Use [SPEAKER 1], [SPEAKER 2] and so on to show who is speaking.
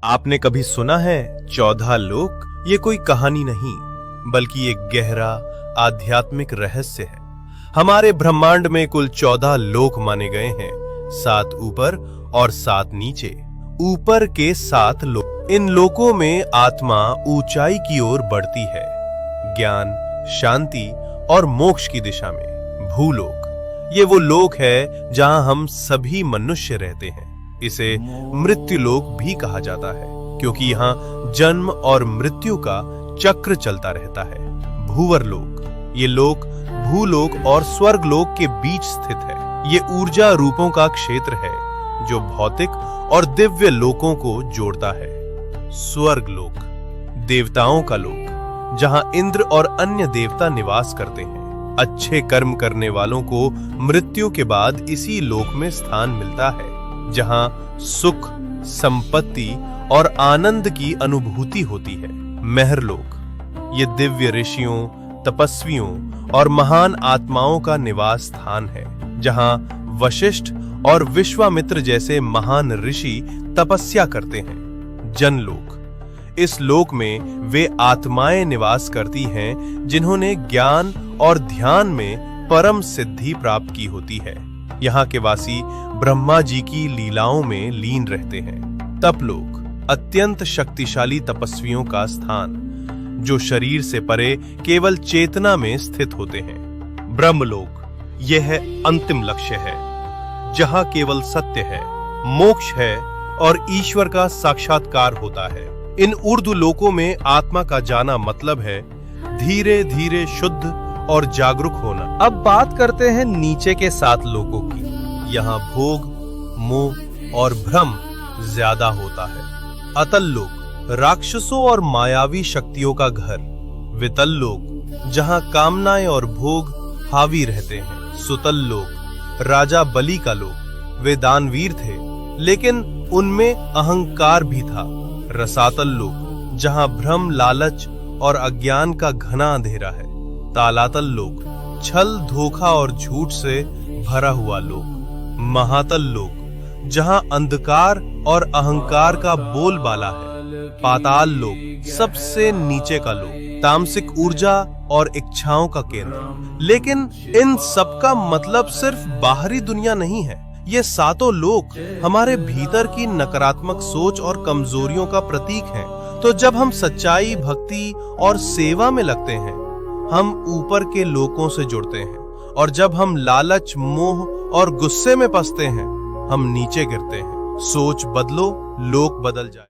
[SPEAKER 1] आपने कभी सुना है 14 लोक? ये कोई कहानी नहीं बल्कि एक गहरा आध्यात्मिक रहस्य है। हमारे ब्रह्मांड में कुल 14 लोक माने गए हैं, 7 ऊपर और 7 नीचे। ऊपर के 7 लोक, इन लोकों में आत्मा ऊंचाई की ओर बढ़ती है, ज्ञान, शांति और मोक्ष की दिशा में। भूलोक, ये वो लोक है जहां हम सभी मनुष्य रहते हैं। इसे मृत्युलोक भी कहा जाता है क्योंकि यहाँ जन्म और मृत्यु का चक्र चलता रहता है। भूवरलोक, ये लोक भूलोक और स्वर्गलोक के बीच स्थित है। ये ऊर्जा रूपों का क्षेत्र है जो भौतिक और दिव्य लोकों को जोड़ता है। स्वर्गलोक, देवताओं का लोक, जहां इंद्र और अन्य देवता निवास करते हैं। अच्छे कर्म करने वालों को मृत्यु के बाद इसी लोक में स्थान मिलता है, जहां सुख, संपत्ति और आनंद की अनुभूति होती है। महरलोक, ये दिव्य ऋषियों, तपस्वियों और महान आत्माओं का निवास स्थान है, जहां वशिष्ठ और विश्वामित्र जैसे महान ऋषि तपस्या करते हैं। जनलोक, इस लोक में वे आत्माएं निवास करती हैं जिन्होंने ज्ञान और ध्यान में परम सिद्धि प्राप्त की होती है। यहाँ के वासी ब्रह्मा जी की लीलाओं में लीन रहते हैं। तपलोक, अत्यंत शक्तिशाली तपस्वियों का स्थान, जो शरीर से परे केवल चेतना में स्थित होते हैं। ब्रह्मलोक, यह अंतिम लक्ष्य है, जहां केवल सत्य है, मोक्ष है और ईश्वर का साक्षात्कार होता है। इन ऊर्ध्व लोकों में आत्मा का जाना मतलब है धीरे धीरे शुद्ध और जागरूक होना। अब बात करते हैं नीचे के 7 लोकों की। यहाँ भोग, मोह और भ्रम ज्यादा होता है। अतल लोक, राक्षसों और मायावी शक्तियों का घर। वितल लोक, जहाँ कामनाएं और भोग हावी रहते हैं। सुतल लोक, राजा बलि का लोक। वे दानवीर थे, लेकिन उनमें अहंकार भी था। रसातल लोक, जहाँ भ्रम, लालच और अज्ञान का घना अंधेरा है। तालातल लोक, छल, धोखा और झूठ से भरा हुआ लोक। महातल लोक, जहां अंधकार और अहंकार का बोलबाला है। पाताल लोक, सबसे नीचे का लोक, तामसिक ऊर्जा और इच्छाओं का केंद्र। लेकिन इन सब का मतलब सिर्फ बाहरी दुनिया नहीं है। ये 7 लोक हमारे भीतर की नकारात्मक सोच और कमजोरियों का प्रतीक हैं। तो जब हम सच्चाई, भक्ति और सेवा में लगते हैं, हम ऊपर के लोकों से जुड़ते हैं, और जब हम लालच, मोह और गुस्से में फंसते हैं, हम नीचे गिरते हैं। सोच बदलो, लोक बदल जाए।